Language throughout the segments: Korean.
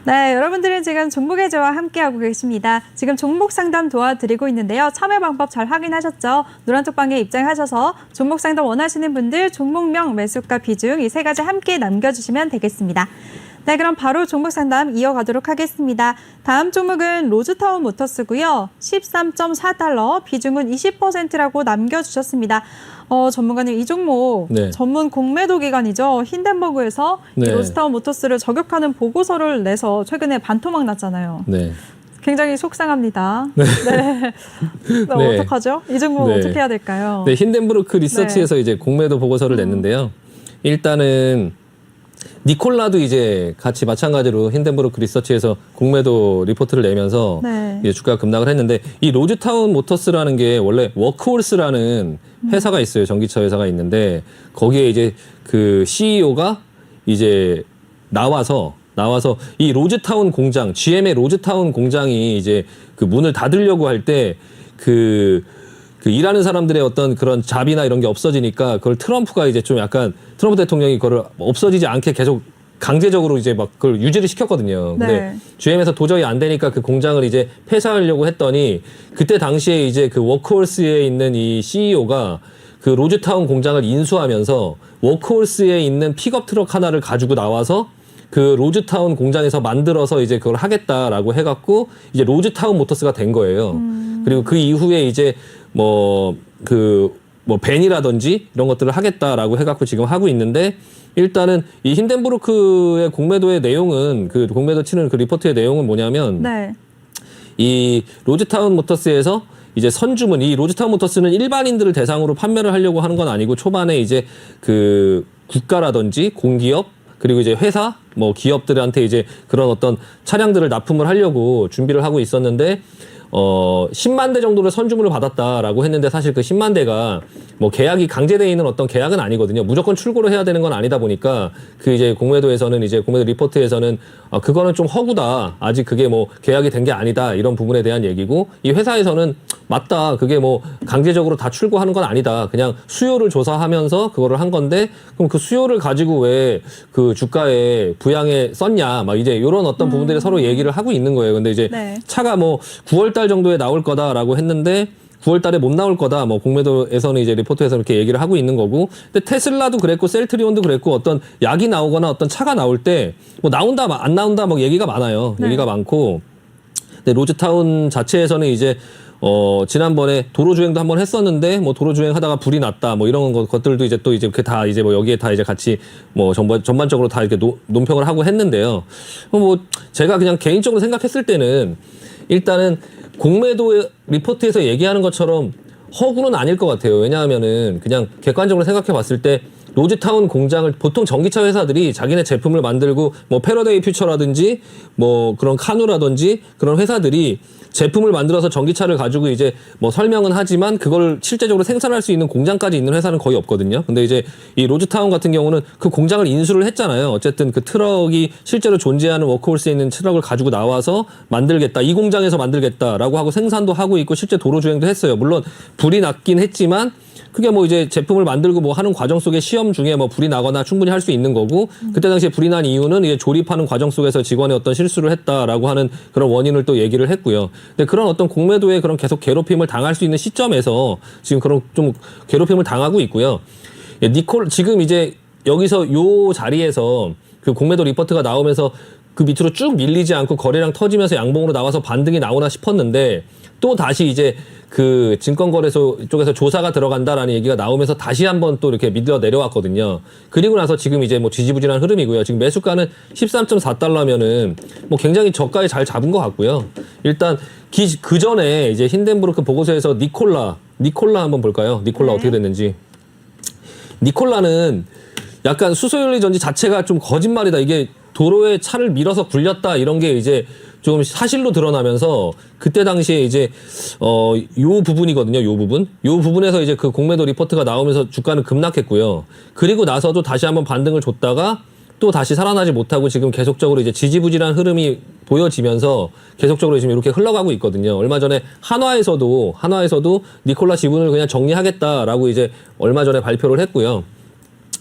네, 여러분들은 지금 종목의 저와 함께하고 계십니다. 지금 종목 상담 도와드리고 있는데요. 참여 방법 잘 확인하셨죠? 노란톡 방에 입장하셔서 종목 상담 원하시는 분들 종목명, 매수가, 비중 이 세 가지 함께 남겨주시면 되겠습니다. 네, 그럼 바로 종목 상담 이어가도록 하겠습니다. 다음 종목은 로즈타운 모터스고요. 13.4달러, 비중은 20%라고 남겨주셨습니다. 전문가님, 이 종목 네. 전문 공매도 기관이죠. 힌덴버그에서 이 네. 로즈타운 모터스를 저격하는 보고서를 내서 최근에 반토막 났잖아요. 네. 굉장히 속상합니다. 네. 네. 어떡하죠? 이 종목 네. 어떻게 해야 될까요? 네, 힌덴부르크 리서치에서 이제 공매도 보고서를 냈는데요. 일단은 니콜라도 이제 같이 마찬가지로 힌덴부르크 리서치에서 공매도 리포트를 내면서 네. 이제 주가가 급락을 했는데, 이 로즈타운 모터스라는 게 원래 워크홀스라는 회사가 있어요. 전기차 회사가 있는데, 거기에 이제 그 CEO가 이제 나와서 이 로즈타운 공장, GM의 로즈타운 공장이 이제 그 문을 닫으려고 할 때 그 일하는 사람들의 어떤 그런 잡이나 이런 게 없어지니까, 그걸 트럼프가 이제 좀 약간 트럼프 대통령이 그걸 없어지지 않게 계속 강제적으로 이제 막 그걸 유지를 시켰거든요. 근데 네. GM에서 도저히 안 되니까 그 공장을 이제 폐쇄하려고 했더니, 그때 당시에 이제 그 워크홀스에 있는 이 CEO가 그 로즈타운 공장을 인수하면서 워크홀스에 있는 픽업 트럭 하나를 가지고 나와서 그 로즈타운 공장에서 만들어서 이제 그걸 하겠다라고 해갖고 이제 로즈타운 모터스가 된 거예요. 그리고 그 이후에 이제 뭐 벤이라든지 이런 것들을 하겠다라고 해갖고 지금 하고 있는데, 일단은 이 힌덴부르크의 공매도의 내용은, 그 공매도 치는 그 리포트의 내용은 뭐냐면, 네. 이 로즈타운 모터스에서 이제 선주문, 이 로즈타운 모터스는 일반인들을 대상으로 판매를 하려고 하는 건 아니고, 초반에 이제 그 국가라든지 공기업, 그리고 이제 회사, 뭐 기업들한테 이제 그런 어떤 차량들을 납품을 하려고 준비를 하고 있었는데, 10만 대 정도를 선주문을 받았다라고 했는데, 사실 그 10만 대가 뭐 계약이 강제되어 있는 어떤 계약은 아니거든요. 무조건 출고를 해야 되는 건 아니다 보니까, 그 이제 공매도에서는, 이제 공매도 리포트에서는 그거는 좀 허구다, 아직 그게 뭐 계약이 된 게 아니다, 이런 부분에 대한 얘기고, 이 회사에서는 맞다, 그게 뭐 강제적으로 다 출고하는 건 아니다, 그냥 수요를 조사하면서 그거를 한 건데, 그럼 그 수요를 가지고 왜 그 주가에 부양에 썼냐, 막 이제 이런 어떤 부분들이 서로 얘기를 하고 있는 거예요. 근데 이제 네. 차가 뭐 9월 달 정도에 나올 거다라고 했는데, 9월 달에 못 나올 거다, 뭐 공매도에서는 이제 리포트에서 이렇게 얘기를 하고 있는 거고, 근데 테슬라도 그랬고 셀트리온도 그랬고, 어떤 약이 나오거나 어떤 차가 나올 때 뭐 나온다 안 나온다 막 얘기가 많아요. 네. 얘기가 많고. 근데 로즈타운 자체에서는 이제 지난번에 도로주행도 한번 했었는데, 뭐 도로주행 하다가 불이 났다, 뭐 이런 것들도 이제 또 이제 그 다 이제 뭐 여기에 다 이제 같이 뭐 전반적으로 다 이렇게 논평을 하고 했는데요. 뭐 제가 그냥 개인적으로 생각했을 때는, 일단은 공매도 리포트에서 얘기하는 것처럼 허구는 아닐 것 같아요. 왜냐하면은 그냥 객관적으로 생각해 봤을 때, 로즈타운 공장을, 보통 전기차 회사들이 자기네 제품을 만들고, 뭐 패러데이 퓨처라든지 뭐 그런 카누라든지 그런 회사들이 제품을 만들어서 전기차를 가지고 이제 뭐 설명은 하지만 그걸 실제적으로 생산할 수 있는 공장까지 있는 회사는 거의 없거든요. 근데 이제 이 로즈타운 같은 경우는 그 공장을 인수를 했잖아요. 어쨌든 그 트럭이 실제로 존재하는 워크홀스에 있는 트럭을 가지고 나와서 만들겠다, 이 공장에서 만들겠다라고 하고 생산도 하고 있고, 실제 도로주행도 했어요. 물론 불이 났긴 했지만, 그게 뭐 이제 제품을 만들고 뭐 하는 과정 속에 시험 중에 뭐 불이 나거나 충분히 할 수 있는 거고, 그때 당시에 불이 난 이유는 이제 조립하는 과정 속에서 직원의 어떤 실수를 했다라고 하는 그런 원인을 또 얘기를 했고요. 근데 그런 어떤 공매도에 그런 계속 괴롭힘을 당할 수 있는 시점에서 지금 그런 좀 괴롭힘을 당하고 있고요. 지금 이제 여기서 요 자리에서 그 공매도 리포트가 나오면서 그 밑으로 쭉 밀리지 않고 거래량 터지면서 양봉으로 나와서 반등이 나오나 싶었는데, 또 다시 이제 그 증권거래소 쪽에서 조사가 들어간다라는 얘기가 나오면서 다시 한번 또 이렇게 밀려 내려왔거든요. 그리고 나서 지금 이제 뭐 지지부진한 흐름이고요. 지금 매수가는 13.4달러면은 뭐 굉장히 저가에 잘 잡은 것 같고요. 일단 그 전에 이제 힌덴부르크 보고서에서 니콜라 한번 볼까요? 니콜라 네. 어떻게 됐는지. 니콜라는 약간 수소연료 전지 자체가 좀 거짓말이다, 이게 도로에 차를 밀어서 굴렸다, 이런 게 이제 좀 사실로 드러나면서, 그때 당시에 이제 요 부분이거든요. 요 부분에서 이제 그 공매도 리포트가 나오면서 주가는 급락했고요. 그리고 나서도 다시 한번 반등을 줬다가 또 다시 살아나지 못하고 지금 계속적으로 이제 지지부진한 흐름이 보여지면서 계속적으로 지금 이렇게 흘러가고 있거든요. 얼마 전에 한화에서도 니콜라 지분을 그냥 정리하겠다라고 이제 얼마 전에 발표를 했고요.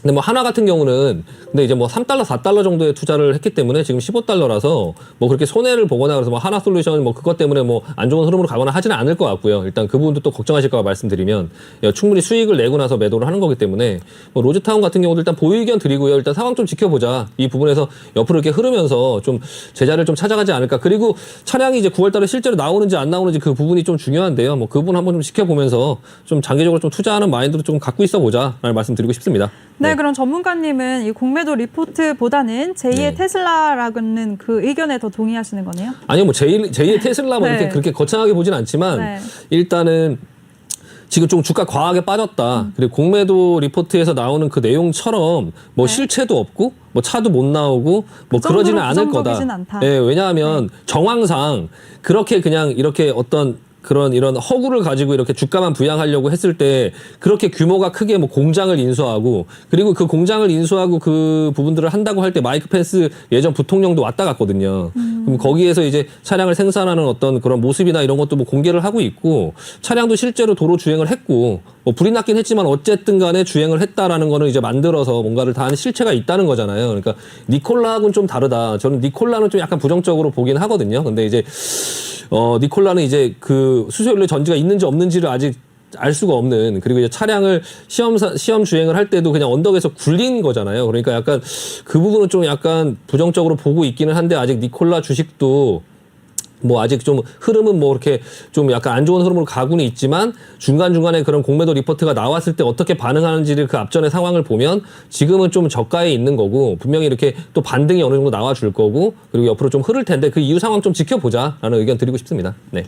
근데 뭐 하나 같은 경우는 근데 이제 뭐 3달러, 4달러 정도의 투자를 했기 때문에 지금 15달러라서 뭐 그렇게 손해를 보거나 그래서 뭐 하나 솔루션 뭐 그것 때문에 뭐 안 좋은 흐름으로 가거나 하지는 않을 것 같고요. 일단 그 부분도 또 걱정하실까 봐 말씀드리면 충분히 수익을 내고 나서 매도를 하는 거기 때문에 뭐 로즈타운 같은 경우도 일단 보유 의견 드리고요. 일단 상황 좀 지켜보자. 이 부분에서 옆으로 이렇게 흐르면서 좀 제자를 좀 찾아가지 않을까. 그리고 차량이 이제 9월 달에 실제로 나오는지 안 나오는지 그 부분이 좀 중요한데요. 뭐 그 부분 한번 좀 지켜보면서 좀 장기적으로 좀 투자하는 마인드로 좀 갖고 있어 보자라는 말씀 드리고 싶습니다. 네, 그럼 전문가님은 이 공매도 리포트보다는 제2의 테슬라라는 그 의견에 더 동의하시는 거네요? 아니요, 뭐 제2의 테슬라 뭐 네. 이렇게 그렇게 거창하게 보진 않지만 네. 일단은 지금 좀 주가 과하게 빠졌다. 그리고 공매도 리포트에서 나오는 그 내용처럼 뭐 네. 실체도 없고 뭐 차도 못 나오고 뭐 그 그러지는 정도로 않을 거다. 부정적이진 않다. 예, 왜냐하면 정황상 그렇게 그냥 이렇게 어떤 그런 이런 허구를 가지고 이렇게 주가만 부양하려고 했을 때 그렇게 규모가 크게 뭐 공장을 인수하고 그리고 그 공장을 인수하고 그 부분들을 한다고 할 때 마이크 펜스 예전 부통령도 왔다 갔거든요. 그럼 거기에서 이제 차량을 생산하는 어떤 그런 모습이나 이런 것도 뭐 공개를 하고 있고 차량도 실제로 도로 주행을 했고 뭐 불이 났긴 했지만 어쨌든 간에 주행을 했다라는 거는 이제 만들어서 뭔가를 다 하는 실체가 있다는 거잖아요. 그러니까 니콜라하고는 좀 다르다. 저는 니콜라는 좀 약간 부정적으로 보긴 하거든요. 근데 이제 니콜라는 이제 그 수소연료 전지가 있는지 없는지를 아직 알 수가 없는 그리고 이제 차량을 시험 주행을 할 때도 그냥 언덕에서 굴린 거잖아요. 그러니까 약간 그 부분은 좀 약간 부정적으로 보고 있기는 한데 아직 니콜라 주식도 뭐 아직 좀 흐름은 뭐 이렇게 좀 약간 안 좋은 흐름으로 가고는 있지만 중간중간에 그런 공매도 리포트가 나왔을 때 어떻게 반응하는지를 그 앞전의 상황을 보면 지금은 좀 저가에 있는 거고 분명히 이렇게 또 반등이 어느 정도 나와줄 거고 그리고 옆으로 좀 흐를 텐데 그 이후 상황 좀 지켜보자라는 의견 드리고 싶습니다. 네.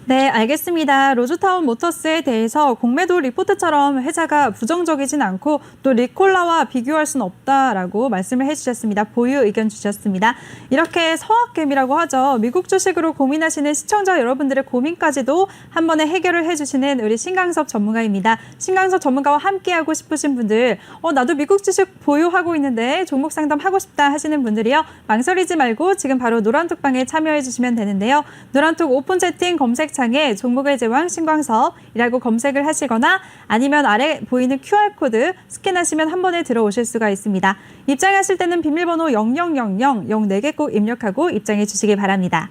네, 알겠습니다. 로즈타운 모터스에 대해서 공매도 리포트처럼 회사가 부정적이진 않고 또 니콜라와 비교할 수는 없다라고 말씀을 해주셨습니다. 보유 의견 주셨습니다. 이렇게 서학개미라고 하죠. 미국 주식으로 고민하시는 시청자 여러분들의 고민까지도 한 번에 해결을 해주시는 우리 신강섭 전문가입니다. 신강섭 전문가와 함께하고 싶으신 분들 나도 미국 주식 보유하고 있는데 종목 상담하고 싶다 하시는 분들이요. 망설이지 말고 지금 바로 노란톡방에 참여해 주시면 되는데요. 노란톡 오픈 채팅 검색창에 종목의 제왕 신광섭이라고 검색을 하시거나 아니면 아래 보이는 QR코드 스캔하시면 한 번에 들어오실 수가 있습니다. 입장하실 때는 비밀번호 0000 04개 꼭 입력하고 입장해 주시기 바랍니다.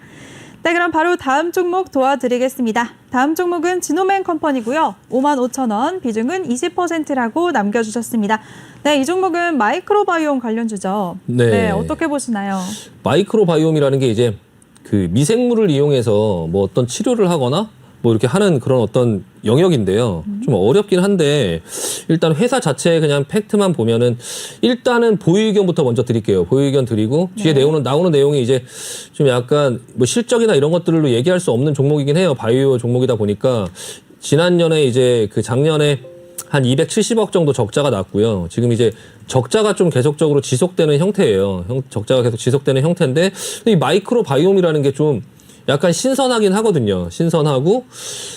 네, 그럼 바로 다음 종목 도와드리겠습니다. 다음 종목은 지노맨 컴퍼니고요. 55,000원, 비중은 20%라고 남겨주셨습니다. 네, 이 종목은 마이크로바이옴 관련주죠. 네. 어떻게 보시나요? 마이크로바이옴이라는 게 이제 그 미생물을 이용해서 뭐 어떤 치료를 하거나 뭐 이렇게 하는 그런 어떤 영역인데요. 좀 어렵긴 한데 일단 회사 자체의 그냥 팩트만 보면은 일단은 보유 의견부터 먼저 드릴게요. 보유 의견 드리고 뒤에 나오는 내용이 이제 좀 약간 뭐 실적이나 이런 것들로 얘기할 수 없는 종목이긴 해요. 바이오 종목이다 보니까 지난년에 이제 그 작년에 한 270억 정도 적자가 났고요. 지금 이제 적자가 좀 계속적으로 지속되는 형태예요. 적자가 계속 지속되는 형태인데 이 마이크로 바이옴이라는 게 좀 약간 신선하긴 하거든요. 신선하고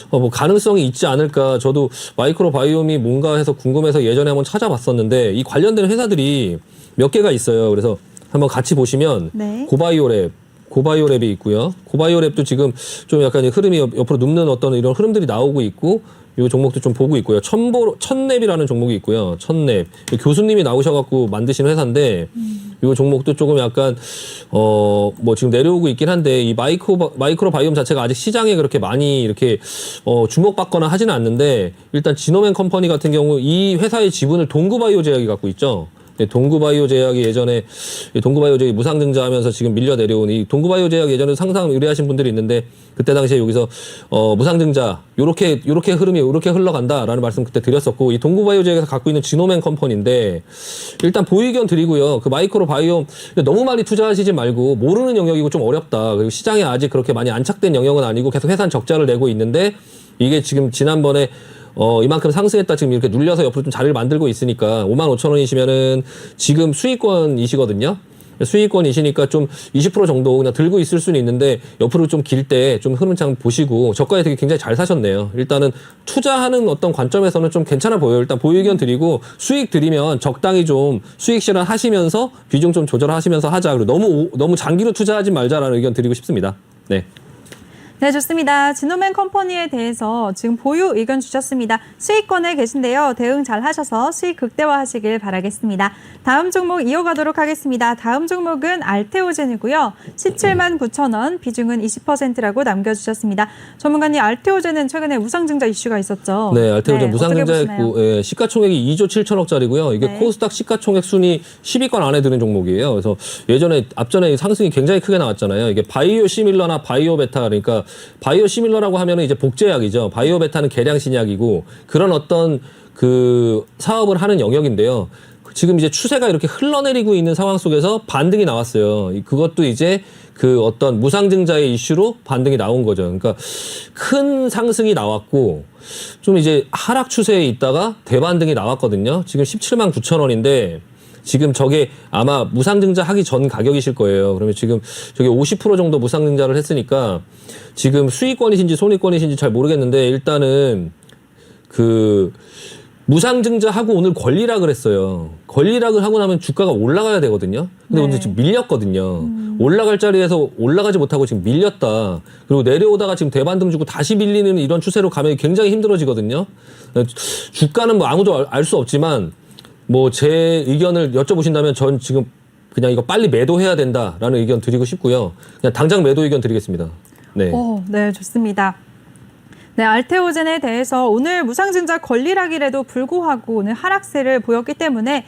뭐 가능성이 있지 않을까. 저도 마이크로 바이옴이 뭔가 해서 궁금해서 예전에 한번 찾아봤었는데 이 관련된 회사들이 몇 개가 있어요. 그래서 한번 같이 보시면 네. 고바이오랩이 있고요. 고바이오랩도 지금 좀 약간 흐름이 옆으로 눕는 어떤 이런 흐름들이 나오고 있고 이 종목도 좀 보고 있고요. 천랩이라는 종목이 있고요. 천랩. 교수님이 나오셔갖고 만드신 회사인데 이 종목도 조금 약간 뭐 지금 내려오고 있긴 한데 이 마이크로 바이옴 자체가 아직 시장에 그렇게 많이 이렇게 주목받거나 하지는 않는데 일단 지노맨 컴퍼니 같은 경우 이 회사의 지분을 동구바이오 제약이 갖고 있죠. 동구바이오 제약이 예전에 동구바이오 제약이 무상증자하면서 지금 밀려 내려온 이 동구바이오 제약 예전에 상상 의뢰하신 분들이 있는데 그때 당시에 여기서 무상증자 요렇게 흐름이 요렇게 흘러간다라는 말씀 그때 드렸었고 이 동구바이오 제약에서 갖고 있는 지노맨 컴퍼니인데 일단 보유 의견 드리고요. 그 마이크로 바이옴 너무 많이 투자하시지 말고 모르는 영역이고 좀 어렵다. 그리고 시장에 아직 그렇게 많이 안착된 영역은 아니고 계속 회사는 적자를 내고 있는데 이게 지금 지난번에 이만큼 상승했다 지금 이렇게 눌려서 옆으로 좀 자리를 만들고 있으니까 55,000원이시면은 지금 수익권이시거든요. 수익권이시니까 좀 20% 정도 그냥 들고 있을 수는 있는데 옆으로 좀 길 때 좀 흐름창 보시고 저가에 되게 굉장히 잘 사셨네요. 일단은 투자하는 어떤 관점에서는 좀 괜찮아 보여요. 일단 보유 의견 드리고 수익 드리면 적당히 좀 수익 실현하시면서 비중 좀 조절하시면서 하자. 그리고 너무 장기로 투자하지 말자라는 의견 드리고 싶습니다. 네. 네, 좋습니다. 지노맨 컴퍼니에 대해서 지금 보유 의견 주셨습니다. 수익권에 계신데요. 대응 잘 하셔서 수익 극대화하시길 바라겠습니다. 다음 종목 이어가도록 하겠습니다. 다음 종목은 알테오젠이고요. 17만 9천 원, 비중은 20%라고 남겨주셨습니다. 전문가님, 알테오젠은 최근에 무상증자 이슈가 있었죠. 네, 알테오젠 네, 무상증자했고 예, 시가총액이 2조 7천억짜리고요. 이게 네. 코스닥 시가총액 순위 10위권 안에 드는 종목이에요. 그래서 앞전에 상승이 굉장히 크게 나왔잖아요. 이게 바이오 시밀러나 바이오 베타, 그러니까 바이오 시밀러라고 하면은 이제 복제약이죠. 바이오 베타는 계량 신약이고 그런 어떤 그 사업을 하는 영역인데요. 지금 이제 추세가 이렇게 흘러내리고 있는 상황 속에서 반등이 나왔어요. 그것도 이제 그 어떤 무상증자의 이슈로 반등이 나온 거죠. 그러니까 큰 상승이 나왔고 좀 이제 하락 추세에 있다가 대반등이 나왔거든요. 지금 17만 9천 원인데 지금 저게 아마 무상증자 하기 전 가격이실 거예요. 그러면 지금 저게 50% 정도 무상증자를 했으니까 지금 수익권이신지 손익권이신지 잘 모르겠는데 일단은 그 무상증자하고 오늘 권리락을 했어요. 권리락을 하고 나면 주가가 올라가야 되거든요. 근데 네. 오늘 지금 밀렸거든요. 올라갈 자리에서 올라가지 못하고 지금 밀렸다. 그리고 내려오다가 지금 대반등 주고 다시 밀리는 이런 추세로 가면 굉장히 힘들어지거든요. 주가는 뭐 아무도 알 수 없지만 뭐 제 의견을 여쭤보신다면 전 지금 그냥 이거 빨리 매도해야 된다라는 의견 드리고 싶고요. 그냥 당장 매도 의견 드리겠습니다. 네. 네, 좋습니다. 네, 알테오젠에 대해서 오늘 무상증자 권리락이라도 불구하고 오늘 하락세를 보였기 때문에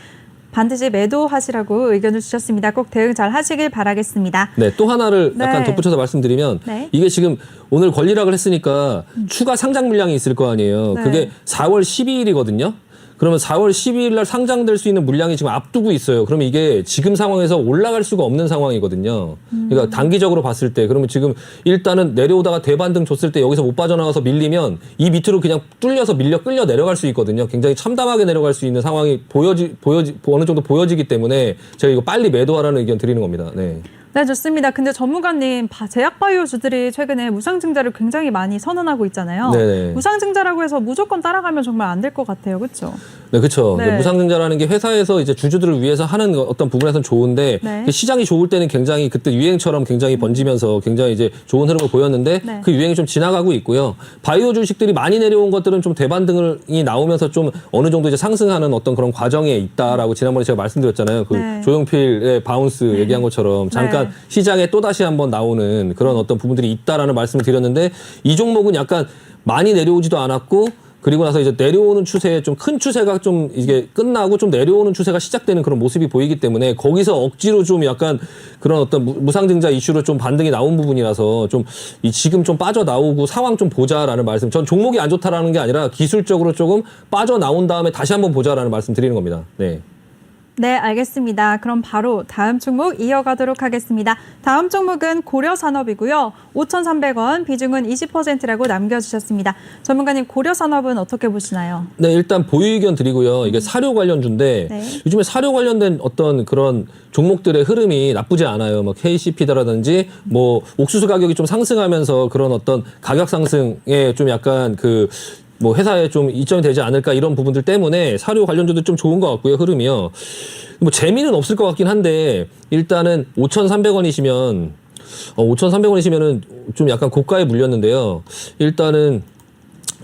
반드시 매도하시라고 의견을 주셨습니다. 꼭 대응 잘 하시길 바라겠습니다. 네, 또 하나를 네. 약간 덧붙여서 말씀드리면 네. 이게 지금 오늘 권리락을 했으니까 추가 상장 물량이 있을 거 아니에요. 네. 그게 4월 12일이거든요. 그러면 4월 12일 날 상장될 수 있는 물량이 지금 앞두고 있어요. 그러면 이게 지금 상황에서 올라갈 수가 없는 상황이거든요. 그러니까 단기적으로 봤을 때 그러면 지금 일단은 내려오다가 대반등 줬을 때 여기서 못 빠져나가서 밀리면 이 밑으로 그냥 뚫려서 끌려 내려갈 수 있거든요. 굉장히 참담하게 내려갈 수 있는 상황이 어느 정도 보여지기 때문에 제가 이거 빨리 매도하라는 의견 드리는 겁니다. 네. 네, 좋습니다. 근데 전문가님, 제약바이오주들이 최근에 무상증자를 굉장히 많이 선언하고 있잖아요. 네네. 무상증자라고 해서 무조건 따라가면 정말 안 될 것 같아요. 그렇죠? 네, 그렇죠. 네. 무상증자라는 게 회사에서 이제 주주들을 위해서 하는 어떤 부분에서는 좋은데 네. 시장이 좋을 때는 굉장히 그때 유행처럼 굉장히 번지면서 굉장히 이제 좋은 흐름을 보였는데 네. 그 유행이 좀 지나가고 있고요. 바이오 주식들이 많이 내려온 것들은 좀 대반등이 나오면서 좀 어느 정도 이제 상승하는 어떤 그런 과정에 있다라고 지난번에 제가 말씀드렸잖아요. 그 네. 조용필의 바운스 얘기한 것처럼 잠깐 네. 시장에 또 다시 한번 나오는 그런 어떤 부분들이 있다라는 말씀을 드렸는데 이 종목은 약간 많이 내려오지도 않았고 그리고 나서 이제 내려오는 추세에 좀 큰 추세가 좀 이게 끝나고 좀 내려오는 추세가 시작되는 그런 모습이 보이기 때문에 거기서 억지로 좀 약간 그런 어떤 무상증자 이슈로 좀 반등이 나온 부분이라서 좀 지금 좀 빠져나오고 상황 좀 보자라는 말씀. 전 종목이 안 좋다라는 게 아니라 기술적으로 조금 빠져나온 다음에 다시 한번 보자라는 말씀 드리는 겁니다. 네. 네, 알겠습니다. 그럼 바로 다음 종목 이어가도록 하겠습니다. 다음 종목은 고려산업이고요. 5,300원, 비중은 20%라고 남겨주셨습니다. 전문가님, 고려산업은 어떻게 보시나요? 네, 일단 보유 의견 드리고요. 이게 사료 관련주인데 네. 요즘에 사료 관련된 어떤 그런 종목들의 흐름이 나쁘지 않아요. 뭐 KCP다라든지 뭐 옥수수 가격이 좀 상승하면서 그런 어떤 가격 상승에 좀 약간 뭐 회사에 좀 이점이 되지 않을까 이런 부분들 때문에 사료 관련주도 좀 좋은 것 같고요. 흐름이요. 뭐 재미는 없을 것 같긴 한데 일단은 5,300원이시면 5,300원이시면은 좀 약간 고가에 물렸는데요. 일단은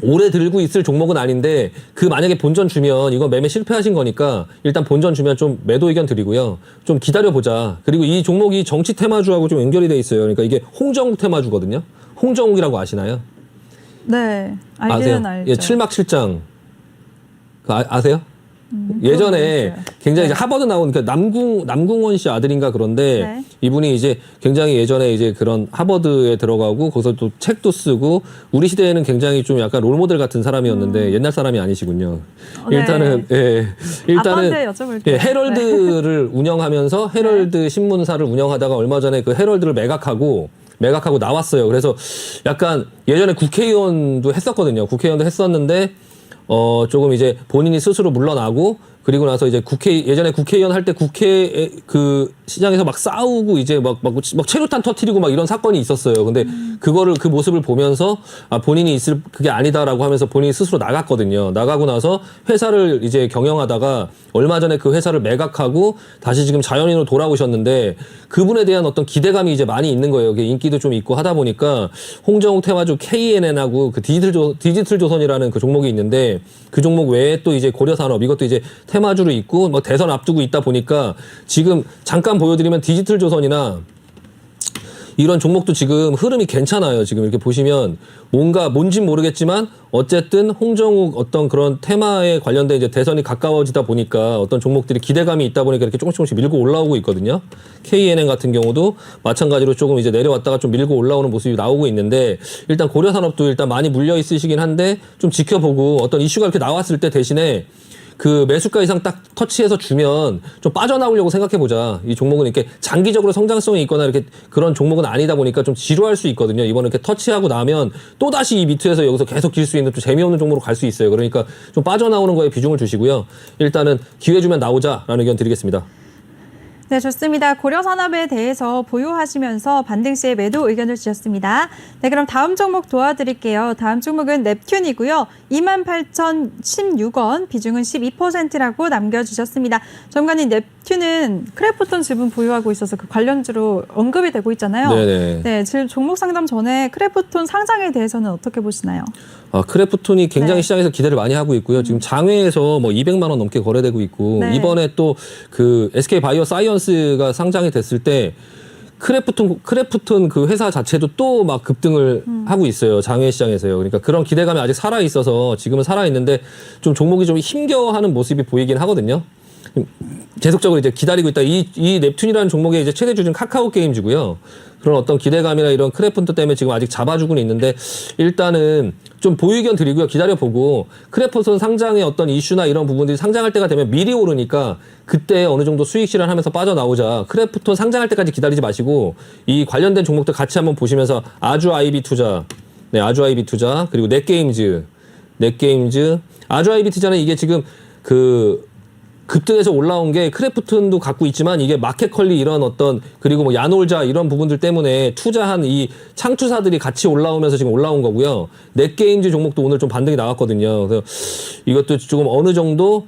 오래 들고 있을 종목은 아닌데 만약에 본전 주면 이건 매매 실패하신 거니까 일단 본전 주면 좀 매도 의견 드리고요. 좀 기다려보자. 그리고 이 종목이 정치 테마주하고 좀 연결이 돼 있어요. 그러니까 이게 홍정욱 테마주거든요. 홍정욱이라고 아시나요? 네, 아세요? 알기는 알죠. 예, 7막 7장. 아세요? 예전에 모르겠어요. 굉장히 이제 네. 하버드 나온 남궁원 씨 아들인가 그런데 네. 이분이 이제 굉장히 예전에 이제 그런 하버드에 들어가고 거기서 또 책도 쓰고 우리 시대에는 굉장히 좀 약간 롤모델 같은 사람이었는데 옛날 사람이 아니시군요. 네. 일단은 아빠한테 여쭤볼게요. 예, 헤럴드를 운영하면서 헤럴드 신문사를 운영하다가 얼마 전에 그 헤럴드를 매각하고 나왔어요. 그래서 약간 예전에 국회의원도 했었거든요. 국회의원도 했었는데 조금 이제 본인이 스스로 물러나고 그리고 나서 이제 예전에 국회의원 할 때 국회 시장에서 막 싸우고 이제 막 체류탄 터트리고 막 이런 사건이 있었어요. 근데 그거를 그 모습을 보면서 본인이 있을 그게 아니다라고 하면서 본인이 스스로 나갔거든요. 나가고 나서 회사를 이제 경영하다가 얼마 전에 그 회사를 매각하고 다시 지금 자연인으로 돌아오셨는데 그분에 대한 어떤 기대감이 이제 많이 있는 거예요. 인기도 좀 있고 하다 보니까 홍정욱 테마주 KNN하고 그 디지털 조선이라는 그 종목이 있는데 그 종목 외에 또 이제 고려산업 이것도 이제 테마주로 있고 뭐 대선 앞두고 있다 보니까 지금 잠깐 보여드리면 디지털 조선이나 이런 종목도 지금 흐름이 괜찮아요. 지금 이렇게 보시면 뭔진 모르겠지만 어쨌든 홍정욱 어떤 그런 테마에 관련된 이제 대선이 가까워지다 보니까 어떤 종목들이 기대감이 있다 보니까 이렇게 조금씩 밀고 올라오고 있거든요. KNN 같은 경우도 마찬가지로 조금 이제 내려왔다가 좀 밀고 올라오는 모습이 나오고 있는데 일단 고려산업도 일단 많이 물려 있으시긴 한데 좀 지켜보고 어떤 이슈가 이렇게 나왔을 때 대신에 그 매수가 이상 딱 터치해서 주면 좀 빠져나오려고 생각해보자. 이 종목은 이렇게 장기적으로 성장성이 있거나 이렇게 그런 종목은 아니다 보니까 좀 지루할 수 있거든요. 이번에 이렇게 터치하고 나면 또다시 이 밑에서 여기서 계속 길 수 있는 좀 재미없는 종목으로 갈 수 있어요. 그러니까 좀 빠져나오는 거에 비중을 주시고요. 일단은 기회 주면 나오자라는 의견 드리겠습니다. 네, 좋습니다. 고려산업에 대해서 보유하시면서 반등 시에 매도 의견을 주셨습니다. 네, 그럼 다음 종목 도와드릴게요. 다음 종목은 넵튠이고요. 28,016원, 비중은 12%라고 남겨주셨습니다. 전문가님, 넵튠은 크래프톤 지분 보유하고 있어서 그 관련주로 언급이 되고 있잖아요. 네네. 네, 지금 종목 상담 전에 크래프톤 상장에 대해서는 어떻게 보시나요? 크래프톤이 굉장히 네. 시장에서 기대를 많이 하고 있고요. 지금 장외에서 뭐 200만 원 넘게 거래되고 있고 네. 이번에 또 그 SK 바이오 사이언스가 상장이 됐을 때 크래프톤 그 회사 자체도 또 막 급등을 하고 있어요. 장외 시장에서요. 그러니까 그런 기대감이 아직 살아 있어서 지금은 살아 있는데 좀 종목이 좀 힘겨워하는 모습이 보이긴 하거든요. 계속적으로 이제 기다리고 있다. 이 넵튠이라는 종목의 이제 최대 주주는 카카오 게임즈고요. 그런 어떤 기대감이나 이런 크래프톤 때문에 지금 아직 잡아주고는 있는데 일단은 좀 보유견 드리고요. 기다려보고 크래프톤 상장의 어떤 이슈나 이런 부분들이 상장할 때가 되면 미리 오르니까 그때 어느 정도 수익 실현하면서 빠져나오자. 크래프톤 상장할 때까지 기다리지 마시고 이 관련된 종목들 같이 한번 보시면서 아주 아이비 투자, 네, 아주 아이비 투자 그리고 넷게임즈, 아주 아이비 투자는 이게 지금 그 급등해서 올라온 게 크래프톤도 갖고 있지만 이게 마켓컬리 이런 어떤 그리고 뭐 야놀자 이런 부분들 때문에 투자한 이 창투사들이 같이 올라오면서 지금 올라온 거고요. 넷게임즈 종목도 오늘 좀 반등이 나왔거든요. 그래서 이것도 조금 어느 정도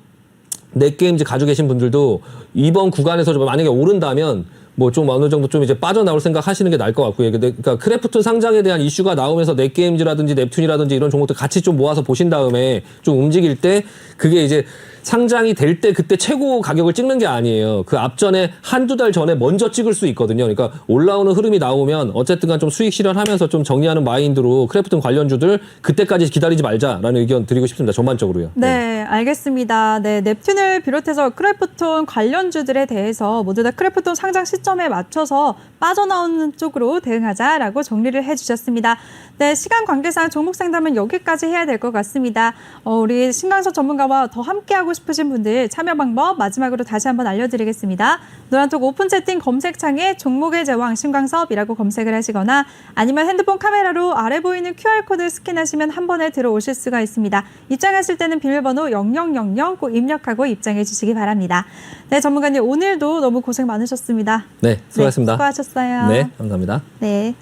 넷게임즈 가지고 계신 분들도 이번 구간에서 만약에 오른다면 뭐 좀 어느 정도 좀 이제 빠져나올 생각 하시는 게 나을 것 같고요. 그러니까 크래프톤 상장에 대한 이슈가 나오면서 넷게임즈라든지 넵튠이라든지 이런 종목들 같이 좀 모아서 보신 다음에 좀 움직일 때 그게 이제 상장이 될 때 그때 최고 가격을 찍는 게 아니에요. 그 앞전에 한두 달 전에 먼저 찍을 수 있거든요. 그러니까 올라오는 흐름이 나오면 어쨌든 간 좀 수익 실현하면서 좀 정리하는 마인드로 크래프톤 관련주들 그때까지 기다리지 말자라는 의견 드리고 싶습니다. 전반적으로요. 네, 알겠습니다. 네, 넵튠을 비롯해서 크래프톤 관련주들에 대해서 모두 다 크래프톤 상장 시점에 맞춰서 빠져나오는 쪽으로 대응하자라고 정리를 해주셨습니다. 네, 시간 관계상 종목 상담은 여기까지 해야 될 것 같습니다. 우리 신광석 전문가와 더 함께하고 싶으신 분들 참여 방법 마지막으로 다시 한번 알려드리겠습니다. 노란톡 오픈 채팅 검색창에 종목의 제왕 신광섭이라고 검색을 하시거나 아니면 핸드폰 카메라로 아래 보이는 QR코드 스캔하시면 한 번에 들어오실 수가 있습니다. 입장하실 때는 비밀번호 0000 꼭 입력하고 입장해 주시기 바랍니다. 네, 전문가님 오늘도 너무 고생 많으셨습니다. 네, 수고하셨습니다. 네, 수고하셨어요. 네, 감사합니다. 네.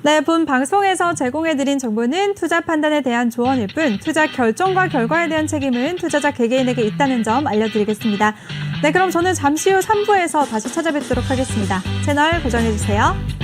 네, 본 방송에서 제공해드린 정보는 투자 판단에 대한 조언일 뿐 투자 결정과 결과에 대한 책임은 투자자 개개인에게 있다는 점 알려드리겠습니다. 네, 그럼 저는 잠시 후 3부에서 다시 찾아뵙도록 하겠습니다. 채널 고정해주세요.